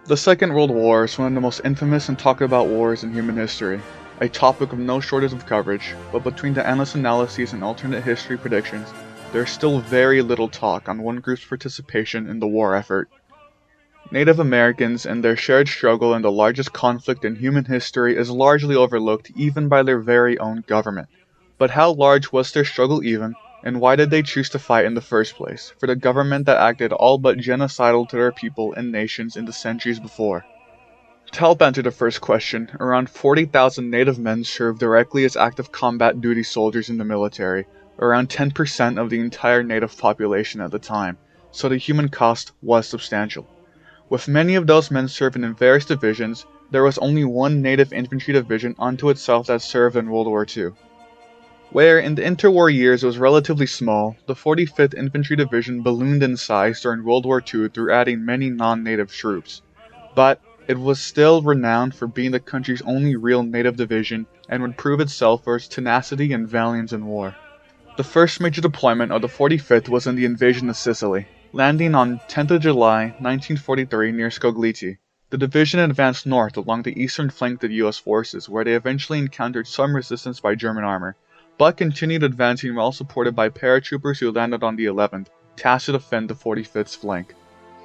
The Second World War is one of the most infamous and talked about wars in human history, a topic of no shortage of coverage, but between the endless analyses and alternate history predictions, there is still very little talk on one group's participation in the war effort. Native Americans and their shared struggle in the largest conflict in human history is largely overlooked even by their very own government. But how large was their struggle even, and why did they choose to fight in the first place, for the government that acted all but genocidal to their people and nations in the centuries before? To help answer the first question, around 40,000 Native men served directly as active combat duty soldiers in the military, around 10% of the entire Native population at the time, so the human cost was substantial. With many of those men serving in various divisions, there was only one Native infantry division unto itself that served in World War II. Where in the interwar years it was relatively small, the 45th Infantry Division ballooned in size during World War II through adding many non-native troops. But it was still renowned for being the country's only real native division and would prove itself for its tenacity and valiance in war. The first major deployment of the 45th was in the invasion of Sicily, landing on 10th of July 1943 near Scoglitti. The division advanced north along the eastern flank of US forces, where they eventually encountered some resistance by German armor, but continued advancing while supported by paratroopers who landed on the 11th, tasked to defend the 45th's flank.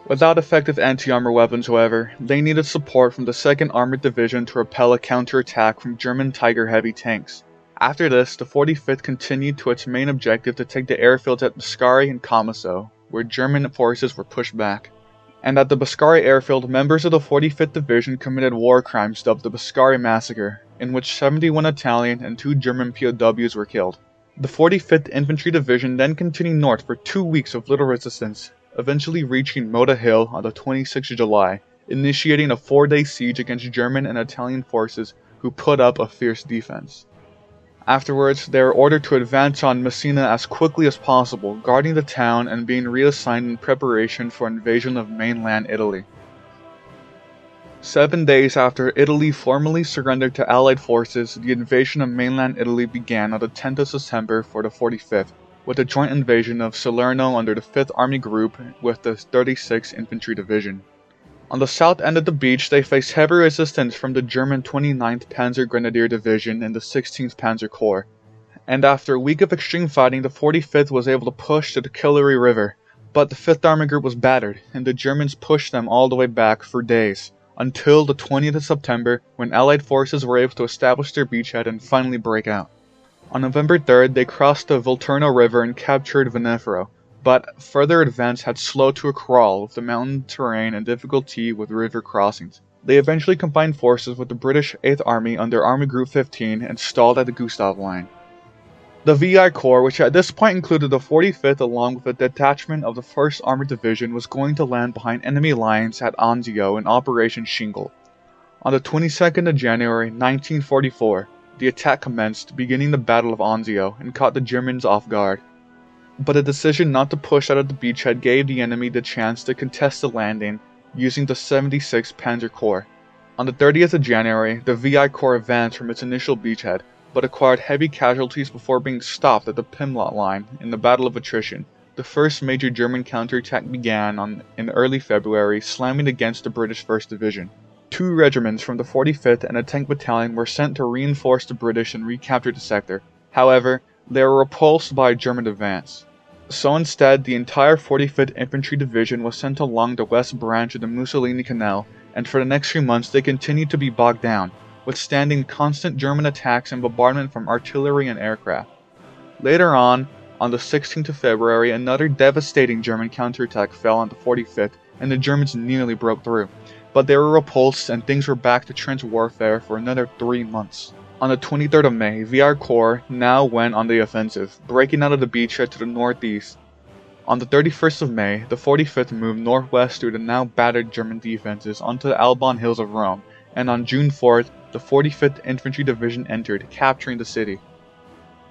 Without effective anti-armor weapons, however, they needed support from the 2nd Armored Division to repel a counterattack from German Tiger heavy tanks. After this, the 45th continued to its main objective to take the airfields at Biscari and Comiso, where German forces were pushed back. And at the Biscari airfield, members of the 45th Division committed war crimes dubbed the Biscari Massacre, in which 71 Italian and 2 German POWs were killed. The 45th Infantry Division then continued north for 2 weeks of little resistance, eventually reaching Mota Hill on the 26th of July, initiating a 4-day siege against German and Italian forces who put up a fierce defense. Afterwards, they were ordered to advance on Messina as quickly as possible, guarding the town and being reassigned in preparation for invasion of mainland Italy. 7 days after Italy formally surrendered to Allied forces, the invasion of mainland Italy began on the 10th of September for the 45th, with a joint invasion of Salerno under the 5th Army Group with the 36th Infantry Division. On the south end of the beach, they faced heavy resistance from the German 29th Panzer Grenadier Division and the 16th Panzer Corps, and after a week of extreme fighting, the 45th was able to push to the Killary River, but the 5th Army Group was battered, and the Germans pushed them all the way back for days, until the 20th of September, when Allied forces were able to establish their beachhead and finally break out. On November 3rd, they crossed the Volturno River and captured Venefro, but further advance had slowed to a crawl with the mountain terrain and difficulty with river crossings. They eventually combined forces with the British 8th Army under Army Group 15 and stalled at the Gustav Line. The VI Corps, which at this point included the 45th along with a detachment of the 1st Armored Division, was going to land behind enemy lines at Anzio in Operation Shingle. On the 22nd of January 1944, the attack commenced, beginning the Battle of Anzio, and caught the Germans off guard. But a decision not to push out of the beachhead gave the enemy the chance to contest the landing using the 76th Panzer Corps. On the 30th of January, the VI Corps advanced from its initial beachhead, but acquired heavy casualties before being stopped at the Pimlott line in the Battle of Attrition. The first major German counterattack began in early February, slamming against the British 1st Division. 2 regiments from the 45th and a tank battalion were sent to reinforce the British and recapture the sector. However, they were repulsed by a German advance. So instead, the entire 45th Infantry Division was sent along the west branch of the Mussolini Canal, and for the next few months they continued to be bogged down, withstanding constant German attacks and bombardment from artillery and aircraft. Later on the 16th of February, another devastating German counterattack fell on the 45th, and the Germans nearly broke through, but they were repulsed and things were back to trench warfare for another 3 months. On the 23rd of May, VI Corps now went on the offensive, breaking out of the beachhead to the northeast. On the 31st of May, the 45th moved northwest through the now battered German defenses onto the Alban Hills of Rome, and on June 4th, the 45th Infantry Division entered, capturing the city.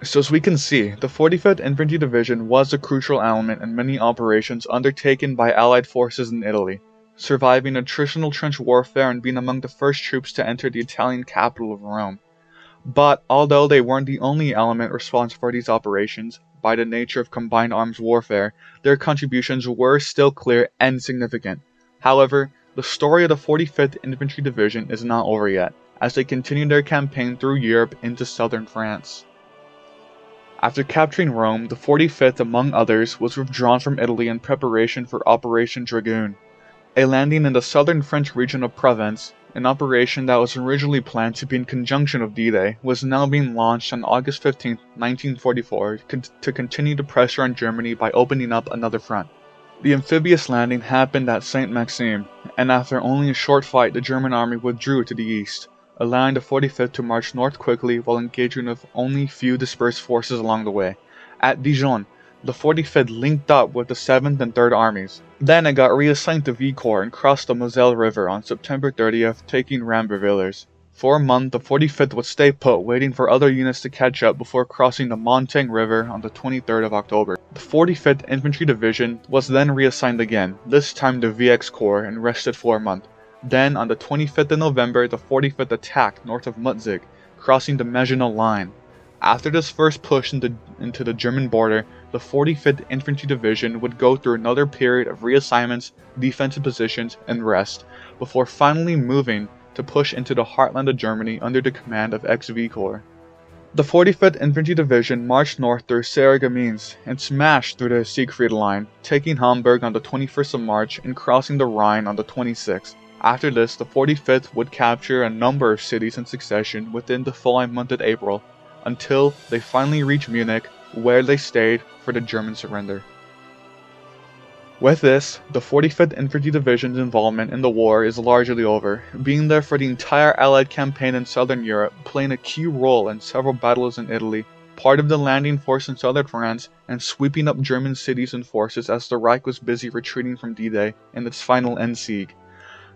So as we can see, the 45th Infantry Division was a crucial element in many operations undertaken by Allied forces in Italy, surviving attritional trench warfare and being among the first troops to enter the Italian capital of Rome. But although they weren't the only element responsible for these operations, by the nature of combined arms warfare, their contributions were still clear and significant. However, The story of the 45th Infantry Division is not over yet, as they continue their campaign through Europe into southern France. After capturing Rome, the 45th, among others, was withdrawn from Italy in preparation for Operation Dragoon, a landing in the southern French region of Provence. An operation that was originally planned to be in conjunction with D-Day was now being launched on August 15, 1944, to continue the pressure on Germany by opening up another front. The amphibious landing happened at Saint-Maxime, and after only a short fight the German army withdrew to the east, allowing the 45th to march north quickly while engaging with only few dispersed forces along the way. At Dijon, the 45th linked up with the 7th and 3rd armies. Then it got reassigned to V Corps and crossed the Moselle River on September 30th, taking Rambouillet. For a month, the 45th would stay put, waiting for other units to catch up before crossing the Montagne River on the 23rd of October. The 45th Infantry Division was then reassigned again, this time to VX Corps, and rested for a month. Then, on the 25th of November, the 45th attacked north of Mutzig, crossing the Maginot Line. After this first push into the German border, the 45th Infantry Division would go through another period of reassignments, defensive positions, and rest, before finally moving to push into the heartland of Germany under the command of ex-V Corps. The 45th Infantry Division marched north through Sarreguemines and smashed through the Siegfried Line, taking Hamburg on the 21st of March and crossing the Rhine on the 26th. After this, the 45th would capture a number of cities in succession within the following month of April, until they finally reached Munich, where they stayed for the German surrender. With this, the 45th Infantry Division's involvement in the war is largely over, being there for the entire Allied campaign in southern Europe, playing a key role in several battles in Italy, part of the landing force in southern France, and sweeping up German cities and forces as the Reich was busy retreating from D-Day in its final Endsieg.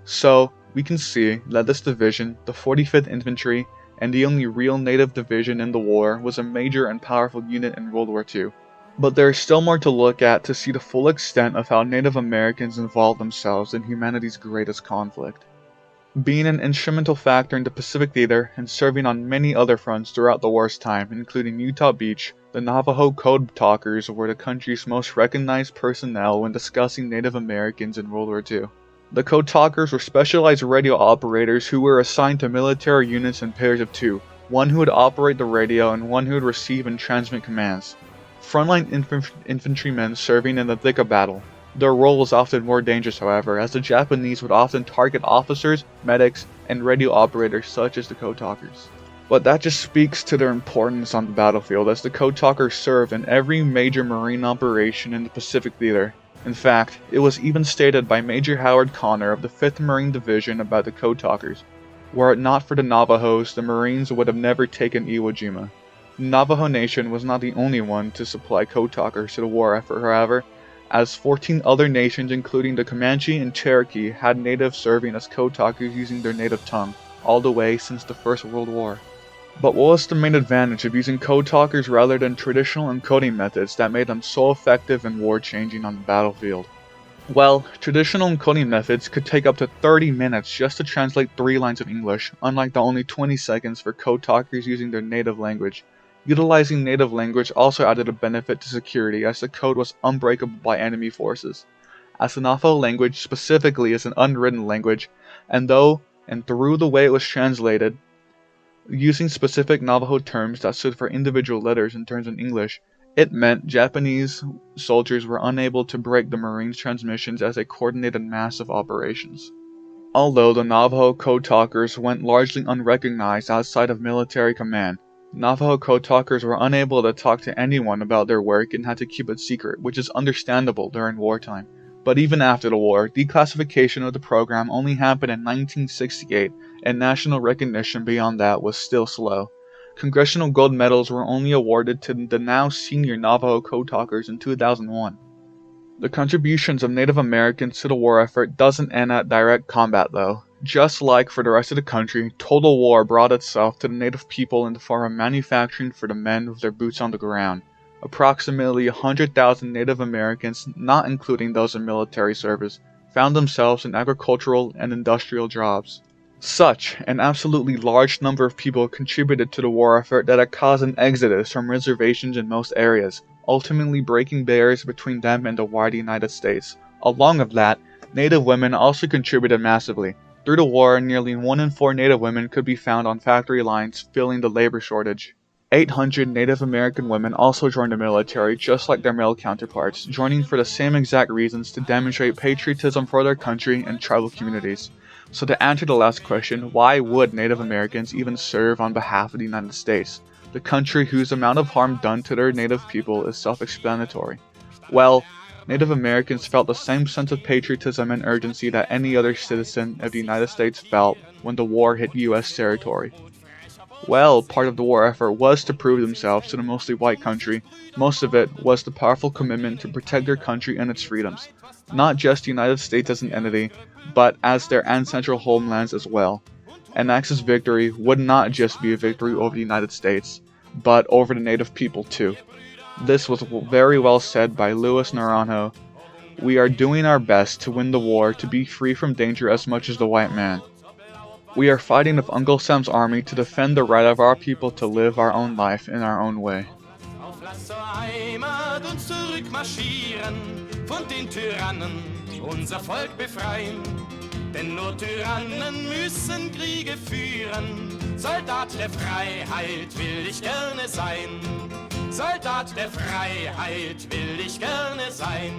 So, we can see that this division, the 45th Infantry, and the only real native division in the war, was a major and powerful unit in World War II. But there is still more to look at to see the full extent of how Native Americans involved themselves in humanity's greatest conflict. Being an instrumental factor in the Pacific Theater and serving on many other fronts throughout the war's time, including Utah Beach, the Navajo Code Talkers were the country's most recognized personnel when discussing Native Americans in World War II. The Code Talkers were specialized radio operators who were assigned to military units in pairs of two, one who would operate the radio and one who would receive and transmit commands. Frontline infantrymen serving in the thick of battle. Their role was often more dangerous, however, as the Japanese would often target officers, medics, and radio operators such as the Code Talkers. But that just speaks to their importance on the battlefield, as the Code Talkers served in every major Marine operation in the Pacific Theater. In fact, it was even stated by Major Howard Connor of the 5th Marine Division about the Code Talkers. Were it not for the Navajos, the Marines would have never taken Iwo Jima. The Navajo Nation was not the only one to supply Code Talkers to the war effort, however, as 14 other nations including the Comanche and Cherokee had natives serving as Code Talkers using their native tongue, all the way since the First World War. But what was the main advantage of using Code Talkers rather than traditional encoding methods that made them so effective and war-changing on the battlefield? Well, traditional encoding methods could take up to 30 minutes just to translate 3 lines of English, unlike the only 20 seconds for Code Talkers using their native language. Utilizing native language also added a benefit to security, as the code was unbreakable by enemy forces. As the Navajo language specifically is an unwritten language, and through the way it was translated, using specific Navajo terms that stood for individual letters and terms in English, it meant Japanese soldiers were unable to break the Marines' transmissions as they coordinated massive operations. Although the Navajo Code Talkers went largely unrecognized outside of military command, Navajo Code Talkers were unable to talk to anyone about their work and had to keep it secret, which is understandable during wartime. But even after the war, declassification of the program only happened in 1968, and national recognition beyond that was still slow. Congressional gold medals were only awarded to the now senior Navajo Code Talkers in 2001. The contributions of Native Americans to the war effort doesn't end at direct combat though. Just like for the rest of the country, total war brought itself to the Native people in the form of manufacturing for the men with their boots on the ground. Approximately 100,000 Native Americans, not including those in military service, found themselves in agricultural and industrial jobs. Such an absolutely large number of people contributed to the war effort that it caused an exodus from reservations in most areas, ultimately breaking barriers between them and the wider United States. Along with that, Native women also contributed massively. Through the war, nearly 1 in 4 Native women could be found on factory lines, filling the labor shortage. 800 Native American women also joined the military, just like their male counterparts, joining for the same exact reasons to demonstrate patriotism for their country and tribal communities. So to answer the last question, why would Native Americans even serve on behalf of the United States, the country whose amount of harm done to their native people is self-explanatory? Well, Native Americans felt the same sense of patriotism and urgency that any other citizen of the United States felt when the war hit US territory. Well, part of the war effort was to prove themselves to the mostly white country. Most of it was the powerful commitment to protect their country and its freedoms, not just the United States as an entity, but as their ancestral homelands as well. And Axis victory would not just be a victory over the United States, but over the native people too. This was very well said by Louis Naranjo. We are doing our best to win the war to be free from danger as much as the white man. We are fighting with Uncle Sam's army to defend the right of our people to live our own life in our own way. Auf lass zur Heimat und zurückmarschieren, von den Tyrannen unser Volk befreien. Denn nur Tyrannen müssen Kriege führen. Soldat der Freiheit will ich gerne sein. Soldat der Freiheit will ich gerne sein.